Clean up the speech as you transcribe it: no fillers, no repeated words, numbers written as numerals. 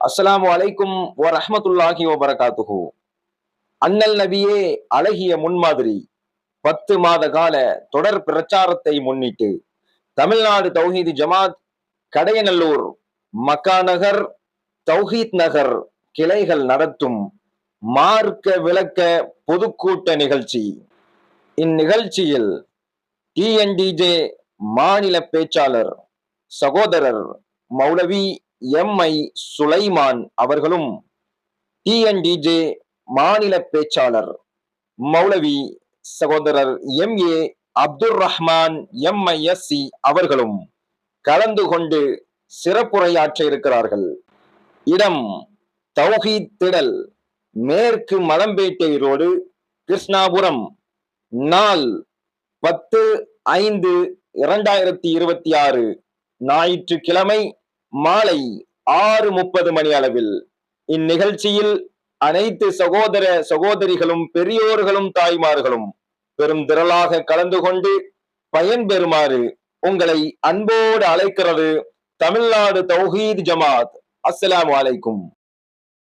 அஸ்ஸலாமு அலைக்கும் வரஹ்மத்துல்லாஹி வபரகாத்துஹு. அண்ணல் நபியே அழகிய முன்மாதிரி. 10 மாத கால தொடர் பிரச்சாரத்தை முன்னிட்டு தமிழ்நாடு தௌஹீத் ஜமாத் கடையநல்லூர் மக்காநகர் தௌஹீத் நகர் கிளைகள் நடத்தும் மார்க்க விளக்க பொதுக்கூட்ட நிகழ்ச்சி. இந்நிகழ்ச்சியில் டிஎன்டிஜே மாநில பேச்சாளர் சகோதரர் மௌலவி எம்.ஐ. சுலைமான் அவர்களும், டிஎன்டிஜே மாநில பேச்சாளர் மௌலவி சகோதரர் எம்.ஏ. அப்துர் ரஹ்மான் எம்.ஐ.எஸ்.சி. அவர்களும் கலந்து கொண்டு சிறப்புரையாற்ற இருக்கிறார்கள். இடம் தௌஹீத் திடல், மேற்கு மலம்பேட்டை ரோடு, கிருஷ்ணாபுரம். நாள் 10/5/2026 ஞாயிற்றுக்கிழமை மாலை 6:30 மணி அளவில். இந்நிகழ்ச்சியில் அனைத்து சகோதர சகோதரிகளும் பெரியோர்களும் தாய்மார்களும் பெரும் திரளாக கலந்து கொண்டு பயன்பெறுமாறு உங்களை அன்போடு அழைக்கிறது தமிழ்நாடு தௌஹீத் ஜமாத். அஸ்ஸலாமு அலைக்கும்.